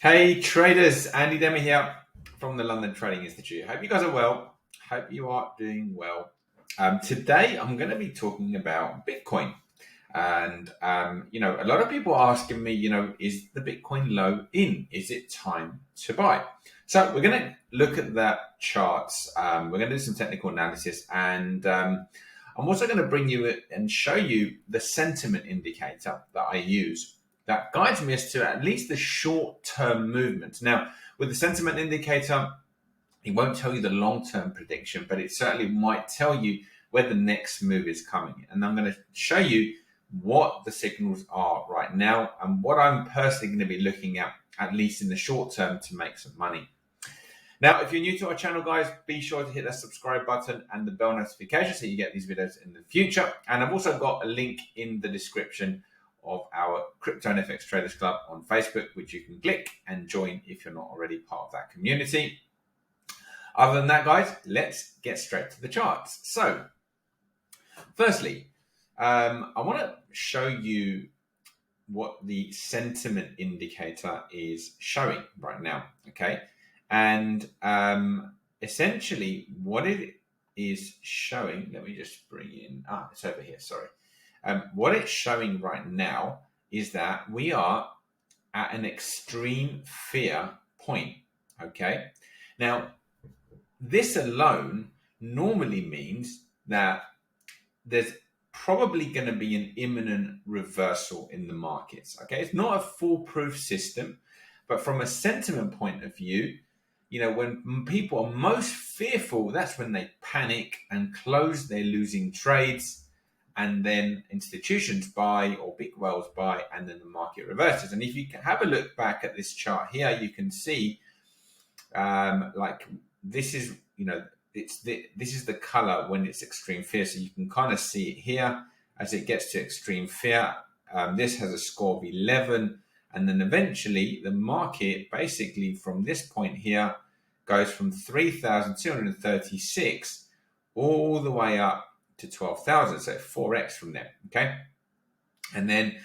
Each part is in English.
Hey traders, Andy Demi here from the London Trading Institute. Hope you guys are well. Hope you are doing well. Today I'm going to be talking about Bitcoin. And, a lot of people are asking me, is the Bitcoin low in? Is it time to buy? So we're going to look at that charts. We're going to do some technical analysis. And I'm also going to bring you and show you the sentiment indicator that I use that guides me as to at least the short-term movements. Now, with the sentiment indicator, it won't tell you the long-term prediction, but it certainly might tell you where the next move is coming. And I'm going to show you what the signals are right now and what I'm personally going to be looking at least in the short term, to make some money. Now, if you're new to our channel, guys, be sure to hit that subscribe button and the bell notification so you get these videos in the future. And I've also got a link in the description of our Crypto and FX Traders Club on Facebook, which you can click and join if you're not already part of that community. Other than that, guys, let's get straight to the charts. So, firstly, I want to show you what the sentiment indicator is showing right now, okay? And essentially what it is showing, let me just bring in, it's over here, sorry. What it's showing right now is that we are at an extreme fear point, okay? Now, this alone normally means that there's probably going to be an imminent reversal in the markets, okay? It's not a foolproof system, but from a sentiment point of view, when people are most fearful, that's when they panic and close their losing trades. And then institutions buy or big whales buy, and then the market reverses. And if you can have a look back at this chart here, you can see like this is, this is the color when it's extreme fear. So you can kind of see it here as it gets to extreme fear. This has a score of 11. And then eventually the market basically from this point here goes from 3,236 all the way up to 12,000, so 4x from there, okay? And then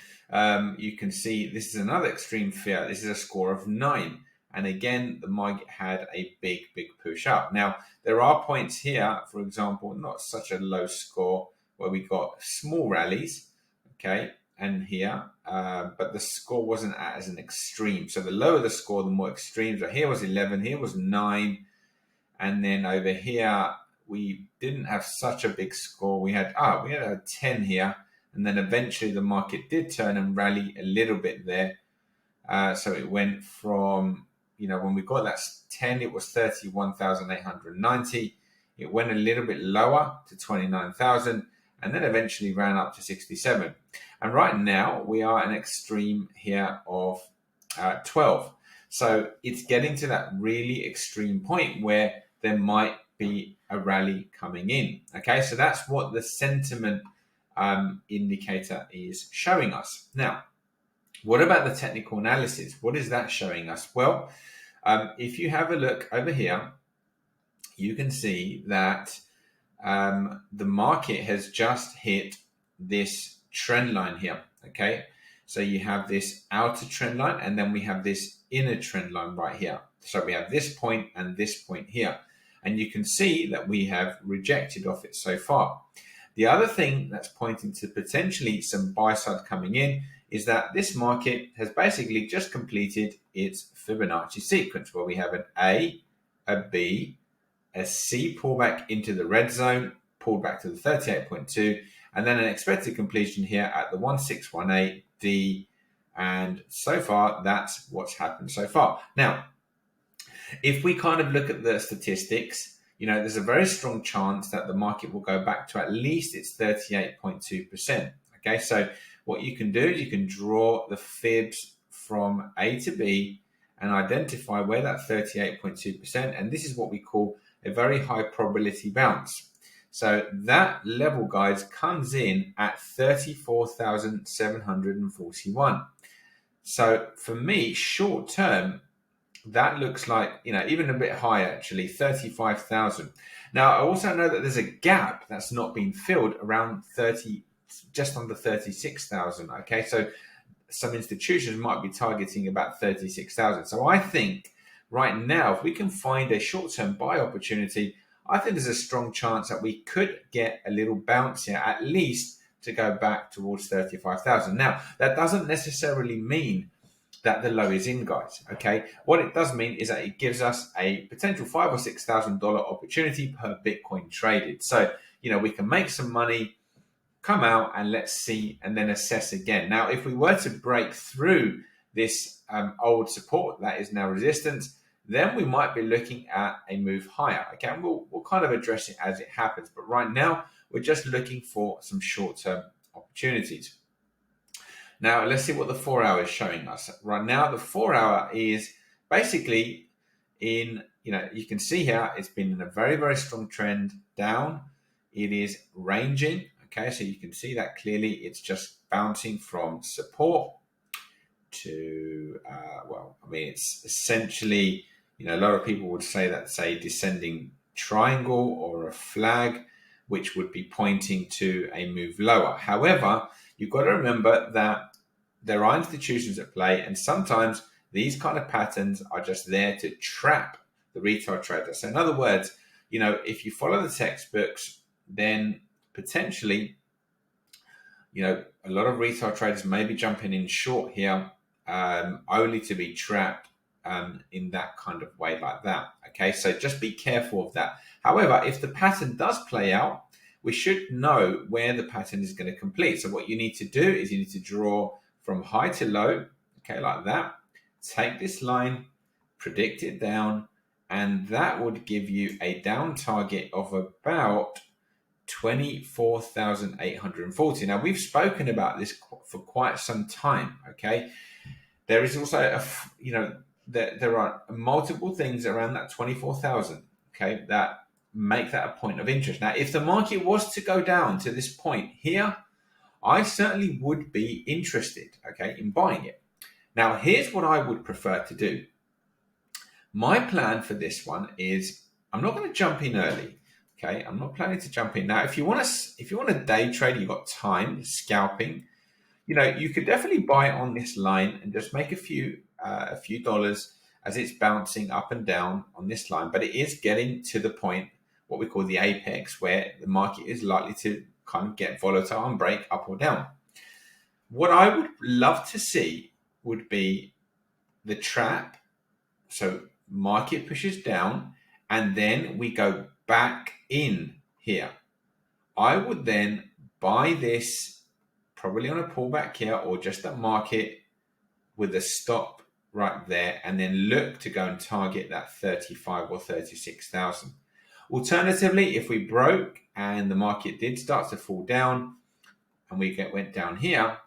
you can see this is another extreme fear. This is a score of 9. And again, the market had a big push up. Now, there are points here, for example, not such a low score, where we got small rallies, okay? And here, but the score wasn't as an extreme. So the lower the score, the more extreme. So here was 11, here was 9. And then over here, we didn't have such a big score. We had a 10 here, and then eventually the market did turn and rally a little bit there. So it went from, when we got that 10, it was 31,890. It went a little bit lower to 29,000, and then eventually ran up to 67. And right now we are an extreme here of 12. So it's getting to that really extreme point where there might be a rally coming in. Okay, so that's what the sentiment indicator is showing us. Now, what about the technical analysis? What is that showing us? Well, if you have a look over here, you can see that the market has just hit this trend line here. Okay, so you have this outer trend line, and then we have this inner trend line right here. So we have this point and this point here. And you can see that we have rejected off it so far. The other thing that's pointing to potentially some buy side coming in is that this market has basically just completed its Fibonacci sequence, where we have an A, a B, a C pullback into the red zone, pulled back to the 38.2, and then an expected completion here at the 1618 D. And so far, that's what's happened so far. Now, if we kind of look at the statistics, there's a very strong chance that the market will go back to at least its 38.2%. Okay, so what you can do is you can draw the fibs from A to B and identify where that 38.2%, and this is what we call a very high probability bounce. So that level, guys, comes in at 34,741. So for me, short term, that looks like, even a bit higher, actually, 35,000. Now, I also know that there's a gap that's not been filled around just under 36,000. Okay, so some institutions might be targeting about 36,000. So I think right now, if we can find a short-term buy opportunity, I think there's a strong chance that we could get a little bounce here, at least to go back towards 35,000. Now, that doesn't necessarily mean that the low is in, guys. Okay, what it does mean is that it gives us a potential $5,000 or $6,000 opportunity per Bitcoin traded. So, we can make some money, come out, and let's see, and then assess again. Now, if we were to break through this old support that is now resistance, then we might be looking at a move higher. Okay, and we'll kind of address it as it happens. But right now, we're just looking for some short-term opportunities. Now, let's see what the 4 hour is showing us. Right now, the 4 hour is basically in, you can see here, it's been in a very, very strong trend down. It is ranging. Okay, so you can see that clearly. It's just bouncing from support to, it's essentially, a lot of people would say that's a descending triangle or a flag, which would be pointing to a move lower. However, you've got to remember that there are institutions at play, and sometimes these kind of patterns are just there to trap the retail trader. So in other words, if you follow the textbooks, then potentially, a lot of retail traders may be jumping in short here, only to be trapped in that kind of way like that. Okay, so just be careful of that. However, if the pattern does play out, we should know where the pattern is going to complete. So what you need to do is you need to draw from high to low, okay, like that. Take this line, predict it down, and that would give you a down target of about 24,840. Now, we've spoken about this for quite some time, okay? There is also, there are multiple things around that 24,000, okay, that make that a point of interest. Now, if the market was to go down to this point here, I certainly would be interested, okay, in buying it. Now, here's what I would prefer to do. My plan for this one is I'm not going to jump in early, okay? I'm not planning to jump in. Now, if you want to day trade, you've got time, scalping, you could definitely buy on this line and just make a few dollars as it's bouncing up and down on this line. But it is getting to the point, what we call the apex, where the market is likely to kind of get volatile and break up or down. What I would love to see would be the trap. So market pushes down and then we go back in here. I would then buy this probably on a pullback here or just at market with a stop right there, and then look to go and target that 35 or 36,000. Alternatively, if we broke and the market did start to fall down and we went down here,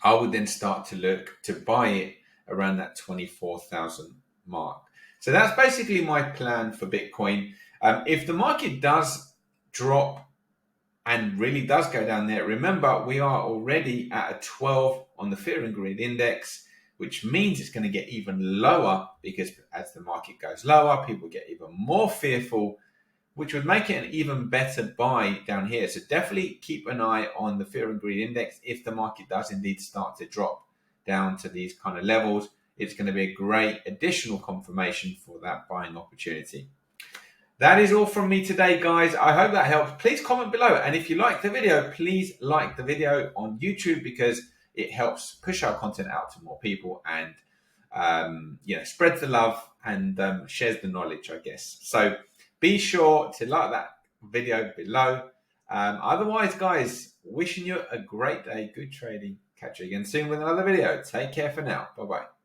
I would then start to look to buy it around that 24,000 mark. So that's basically my plan for Bitcoin. If the market does drop and really does go down there, remember we are already at a 12 on the fear and greed index, which means it's going to get even lower, because as the market goes lower, people get even more fearful, which would make it an even better buy down here. So definitely keep an eye on the fear and greed index. If the market does indeed start to drop down to these kind of levels, it's going to be a great additional confirmation for that buying opportunity. That is all from me today, guys. I hope that helps. Please comment below. And if you like the video, please like the video on YouTube, because it helps push our content out to more people and spreads the love and shares the knowledge, I guess. So be sure to like that video below. Otherwise, guys, wishing you a great day, good trading. Catch you again soon with another video. Take care for now. Bye-bye.